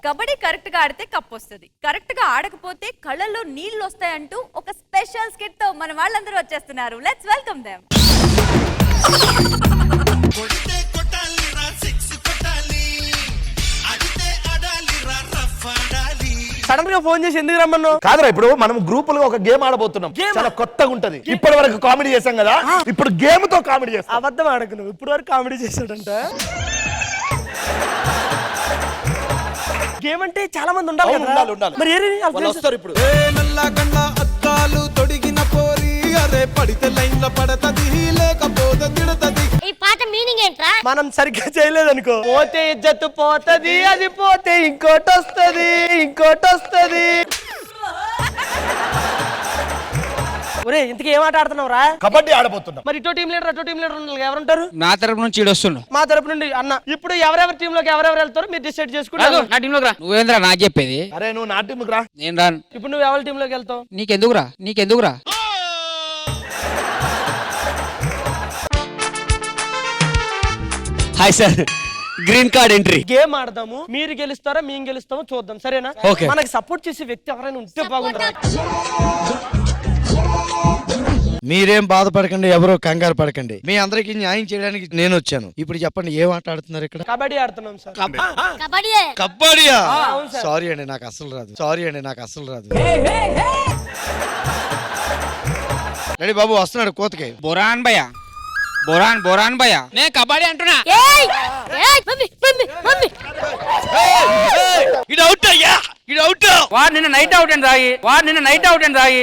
Kabaddi correct గా ఆడితే cup వస్తుంది, కరెక్ట్ గా ఆడకపోతే కళ్ళల్లో నీళ్లు వస్తాయంటూ ఒక స్పెషల్ స్కిట్ తో మన వాళ్ళందరూ వచ్చేస్తున్నారు. Let's welcome them. సడన్ గా ఫోన్ చేసి ఎందుకు రమ్మన్నావు? కాదురా, ఇప్పుడు మనం గ్రూపులుగా ఒక గేమ్ ఆడబోతున్నాం. చాలా కొత్తగా ఉంటది. ఇప్పటి వరకు కామెడీ చేసాం కదా, ఇప్పుడు గేమ్ తో కామెడీ చేస్తాం. అబద్ధం ఆడకు, నువ్వు ఇప్పుడు వరకు కామెడీ చేసాడంట. గేమ్ అంటే చాలా మంది ఉండాలి కదా. ఉండాలి. మరి వాళ్ళు వస్తారు ఇప్పుడు. అద్దాలు తొడిగిన పోరి అరే పడితే లైన్ లో పడతది లేకపోతే తిడతది. ఈ పాట మీనింగ్ ఏంట్రా? మనం సరిగ్గా చేయలేదు అనుకో, పోతే ఇజ్జత్ పోతది, అది పోతే ఇంకోటి వస్తది, ఇంకోటి వస్తది. ఒరే ఇంతకీ ఏం ఆట ఆడుతున్నావు రా? కబడ్డీ ఆడబోతున్నాం. మరి ఇటో టీం లీడర్ అటో టీం లీడర్ ఉండాలి, ఎవరుంటారు? నా తరపు నుంచి ఈడొస్తుండు. మా తరపు నుండి అన్న. ఇప్పుడు ఎవరెవరి టీం లోకి ఎవరెవరు వెళ్తారో మీరు డిసైడ్ చేసుకుంటారు. నా టీంలోకి రా. నువ్వేంద్రా నాకు చెప్పేది? అరే నువ్వు నా టీంకి రా. నేను రాను. ఇప్పుడు నువ్వు ఎవరి టీం లోకి వెళ్తావు? నీకెందుకురా? Hi sir, green card entry. Game ఆడదాము, మీరు గెలుస్తారా మేము గెలుస్తామో చూద్దాం, సరేనా? ఓకే. మనకి సపోర్ట్ చేసే వ్యక్తి ఎవరైనా ఉంటే బాగుంటుంది. మీరేం బాధపడకండి, ఎవరో కంగారు పడకండి. మీ అందరికి న్యాయం చేయడానికి నేను వచ్చాను. ఇప్పుడు చెప్పండి, ఏం ఆట ఆడుతున్నారు ఇక్కడ? కబడ్డీ ఆడుతున్నాం సార్. కబడ్డీయే. కబడ్డీయా? అవును సార్. సారీ అండి, నాకు అసలు రాదు. రెడీ బాబు, వస్తున్నాడు కోతకి. బొరాన్ భయ నేను కబడ్డీ అంటున్నా. ఏయ్ ఏయ్ మమ్మీ ఇది అవుట్ అయ్యా, ఇది అవుట్. వాడు నిన్న నైట్ అవుట్ అని రాయి.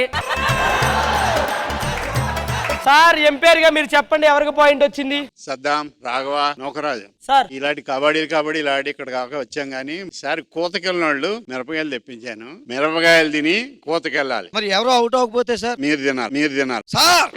సార్ ఎంపైర్ గా మీరు చెప్పండి ఎవరికి పాయింట్ వచ్చింది? సద్దాం, రాఘవ, నౌకరాజు. సార్ ఇలాంటి కబడ్డీ ఇలాంటి ఇక్కడ కాక వచ్చాం గానీ ఈసారి కోతకెళ్ళిన వాళ్ళు మిరపకాయలు తెప్పించాను. మిరపకాయలు తిని కోతకెళ్ళాలి. మరి ఎవరో అవుట్ అవ్వకపోతే సార్? మీరు తినాలి సార్.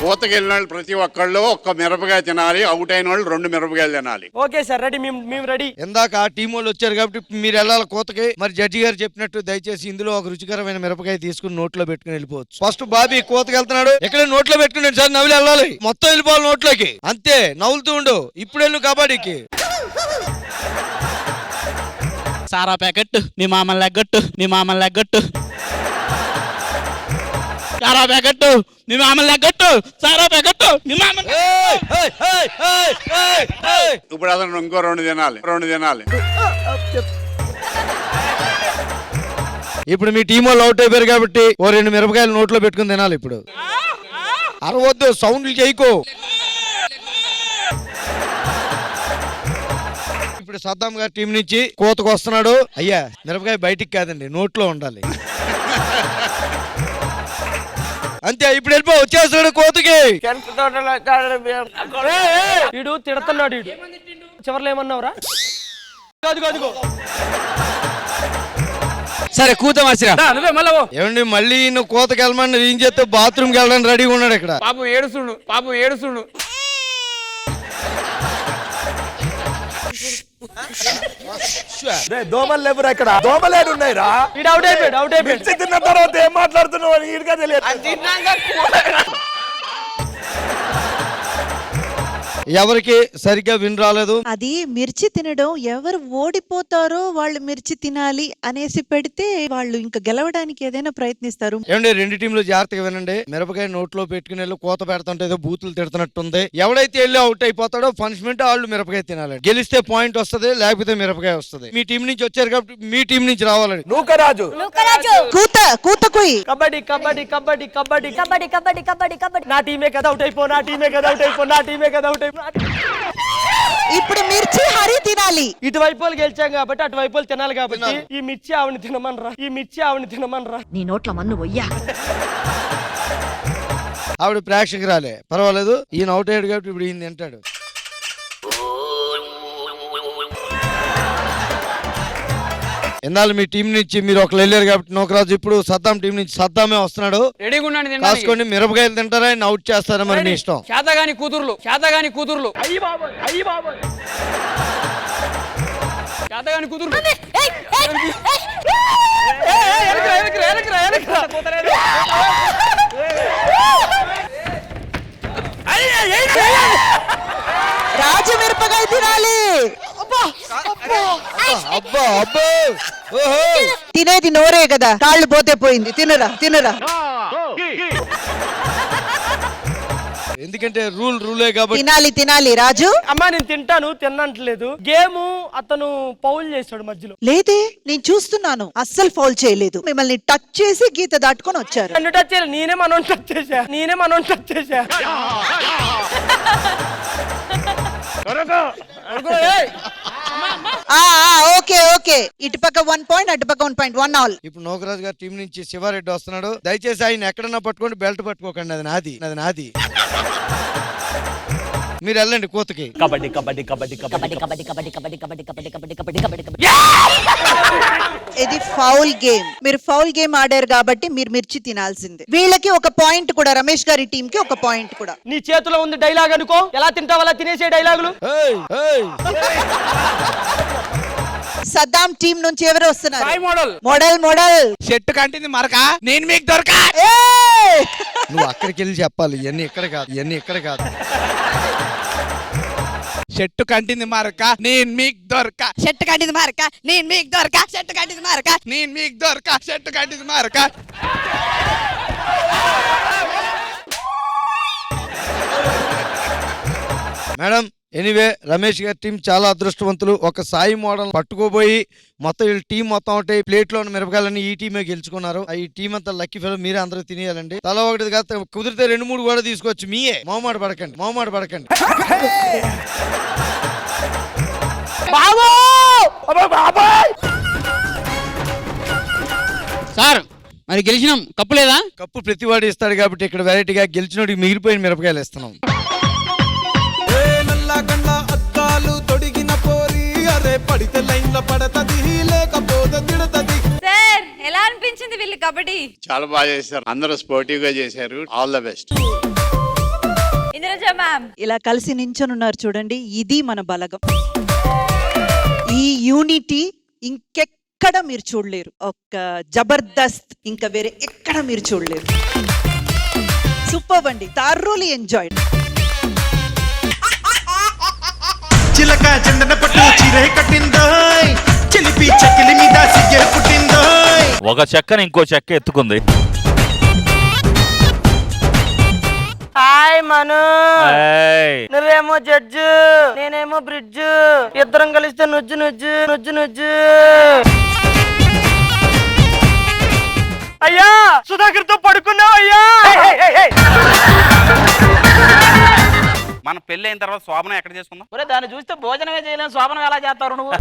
కోతకెళ్ళిన వాళ్ళు ప్రతి ఒక్కళ్ళు ఒక్క మిరపకాయ తినాలి. అవుట్ అయిన వాళ్ళు 2 మిరపకాయలు తినాలి. ఓకే సార్, రెడీ, మేము రెడీ. ఇందాక ఆ టీం వాళ్ళు వచ్చారు కాబట్టి మీరు వెళ్ళాలి కోతకి. మరి జడ్జి గారు చెప్పినట్టు దయచేసి ఇందులో ఒక రుచికరమైన మిరపకాయ తీసుకుని నోట్లో పెట్టుకుని వెళ్ళిపోవచ్చు. ఫస్ట్ బాబీ కోతకి వెళ్తున్నాడు, ఇక్కడ నోట్లో పెట్టుకుని సార్ నవ్వులు వెళ్ళాలి, మొత్తం వెళ్ళిపోవాలి నోట్లోకి, అంతే. నవ్వులుతూ ఉండు. ఇప్పుడు వెళ్ళు కబడ్డీకి. సారా ప్యాకెట్ మీ మామని లెగ్గట్టు, సారా ప్యాకెట్ మీ మామని లెగ్గట్టు, సారా ప్యాకెట్ మీ మామని. ఇప్పుడు అతను ఇంకో 2 తినాలి. ఇప్పుడు మీ టీం వాళ్ళు అవుట్ అయిపోయారు కాబట్టి ఓ 2 మిరపకాయలు నోట్లో పెట్టుకుని తినాలి. ఇప్పుడు అరవద్దు, సౌండ్లు చేయకు. ఇప్పుడు సద్దాం గారి టీం నుంచి కోతకు వస్తున్నాడు. అయ్యా మిరపకాయ బయటికి కాదండి, నోట్లో ఉండాలి. అంతే, ఇప్పుడు వెళ్ళిపో, వచ్చేస్తాడు కోతకి. వీడు తిడుతున్నాడు. చివర్లో ఏమన్నావురా? అదిగో సరే కూత మార్చిరా. నువ్వే మళ్ళా ఏమండి, మళ్ళీ నువ్వు కోతకి వెళ్ళమని ఏం చేస్తే బాత్రూమ్కి వెళ్ళడానికి రెడీగా ఉన్నాడు ఇక్కడ. పాపు ఏడుస్తుండు. దోమలు లేవురా ఇక్కడ, దోమలేడు ఉన్నాయిరా. వీడు అవుట్ అయిపోయాడు. మిర్చి తిన్న తర్వాత ఏం మాట్లాడుతున్నావు అని ఈడుగా తెలియదు. ఎవరికి సరిగ్గా విన్ రాలేదు. అది మిర్చి తినడం, ఎవరు ఓడిపోతారో వాళ్ళు మిర్చి తినాలి అనేసి పెడితే వాళ్ళు ఇంకా గెలవడానికి ఏదైనా ప్రయత్నిస్తారు. ఏమండి, 2 టీంలు జాగ్రత్తగా వినండి. మిరపకాయ నోట్లో పెట్టుకుని వెళ్ళి కోత పెడుతుంటే ఏదో బూతులు తిడుతున్నట్టుంది. ఎవడైతే వెళ్ళి అవుట్ అయిపోతాడో పనిష్మెంట్ వాళ్ళు మిరపకాయ తినాలి. గెలిస్తే పాయింట్ వస్తుంది, లేకపోతే మిరపకాయ వస్తుంది. మీ టీం నుంచి వచ్చారు కాబట్టి మీ టీం నుంచి రావాలండి. నూకరాజు కూత కుయ్. కబడ్డీ. నా టీమే కదా అవుట్ అయిపో. ఇప్పుడు మిర్చి హరి తినాలి. ఇటువైపు గెలిచాం కాబట్టి అటువైపు తినాలి కాబట్టి ఈ మిర్చి ఆవిడ తినమనరా. నీ నోట్ల మన్ను వయ్యా. ఆవిడ ప్రేక్షకురాలే, పర్వాలేదు. ఈయన అవుట్ అయ్యాడు కాబట్టి ఇప్పుడు ఈయన తింటాడు. ఎన్నాళ్ళు మీ టీం నుంచి మీరు ఒకరు వెళ్ళారు కాబట్టి నోకరాజు, ఇప్పుడు సద్దాం టీం నుంచి సద్దామే వస్తున్నాడు. రెడీగా ఉండండి. కాసుకోండి, మిరపకాయలు తింటారా అవుట్ చేస్తారా మరి మీ ఇష్టం. శాతగాని కూతుర్లు శాతగాని కూతుర్లు. రాజు మిరపకాయ తినాలి. అబ్బా అబ్బో ఓహో తినేది నోరే కదా, కాళ్ళు పోతే పోయింది. తినరా తినరా. ఎందుకంటే రూలే కాబట్టి తినాలి తినాలి రాజు. అమ్మా నేను తింటాను తిన్నంటలేదు. గేమ్ అతను పౌల్ చేశాడు మధ్యలో. లేదే, నేను చూస్తున్నాను. అస్సలు ఫౌల్ చేయలేదు. మిమ్మల్ని టచ్ చేసి గీత దాటుకొని వచ్చారు. నన్ను టచ్ చేయాలి. నేనే మనం టచ్ చేశా. Okay okay. ఇటుపక్క 1 పాయింట్, అటుపక్క 1 పాయింట్. 1 ఆల్. ఇప్పుడు నోకరాజు గారి టీం నుంచి శివారెడ్డి వస్తున్నాడు. దయచేసి ఆయన ఎక్కడన్నా పట్టుకోండి, బెల్ట్ పట్టుకోకండి. అది నాది. మీరు వెళ్ళండి కోతకి. కబడ్డీ. ఇది ఫౌల్ గేమ్. మీరు ఫౌల్ గేమ్ ఆడారు కాబట్టి మీరు మిర్చి తినాల్సిందే. వీళ్ళకి 1 పాయింట్ కూడా, రమేష్ గారి టీం కి 1 పాయింట్ కూడా. నీ చేతిలో ఉంది డైలాగ్ అనుకో. ఎలా తింటావు అలా తినేసే డైలాగులు. సద్దాం టీం నుంచి ఎవరు వస్తున్నారు? సాయి మోడల్. మోడల్ చెట్టు కంటింది మరక నేను మీకు దొరక. ఏయ్! నువ్వు అక్కడికి వెళ్ళి చెప్పాలి. ఇవన్నీ ఇక్కడ కాదు. చెట్టు కంటింది మరక నేను మీకు దొరక. చెట్టు కంటింది మరక నేను మీకు దొరక. చెట్టు కంటింది మరక నేను మీకు దొరక. చెట్టు కంటింది మరక. మేడం ఎనీవే రమేష్ గారి టీం చాలా అదృష్టవంతులు. ఒక సాయి మోడల్ పట్టుకోబోయి మొత్తం వీళ్ళ టీం మొత్తం ఒకటి ప్లేట్ లో ఉన్న మిరపకాయలన్నీ ఈ టీమే గెలుచుకున్నారు. ఈ టీం అంతా లక్కీ ఫెలో. మీరే అందరూ తినేయాలండి. తల ఒకటి కాదు, కుదిరితే 2-3 కూడా తీసుకోవచ్చు. మీయే మొహమాట పడకండి. సార్ మరి గెలిచినాం, కప్పు లేదా? కప్పు ప్రతివాడు ఇస్తాడు కాబట్టి ఇక్కడ వెరైటీగా గెలిచినోడికి మిగిలిపోయిన మిరపకాయలు ఇస్తున్నాం. సార్ ఎలా అనిపించింది వీళ్ళు కబడ్డీ? చాలా బాగా చేశారు. అందరూ స్పోర్టివ్ గా చేశారు. All the best. Indraja ma'am ఇలా కలిసి నించొనున్నారు చూడండి. ఇది మన బలగం. ఈ యూనిటీ ఇంకెక్కడ మీరు చూడలేరు. ఒక జబర్దస్త్ ఇంకా వేరే ఎక్కడ మీరు చూడలేరు. సూపర్ అండి. Thoroughly enjoyed. చిలక చందన పట్టు చీరే కట్టిందోయ్, చిలిపి చెక్కిలి మీద సిగ్గే పుట్టిందోయ్. ఒక చెక్కని ఇంకో చెక్క ఎత్తుకుంది. హాయ్ మను. నువ్వేమో జడ్జు, నేనేమో బ్రిడ్జ్. ఇద్దరం కలిస్తే నుజ్జు. అయ్యా సుధాకర్ తో పడుకున్నావు అయ్యా. మన పెళ్లి అయిన తర్వాత శోభనం ఎక్కడ చేసుకుందాం? దాన్ని చూస్తే భోజనమే చేయలేము. శోభనం ఎలా చేస్తారు నువ్వు?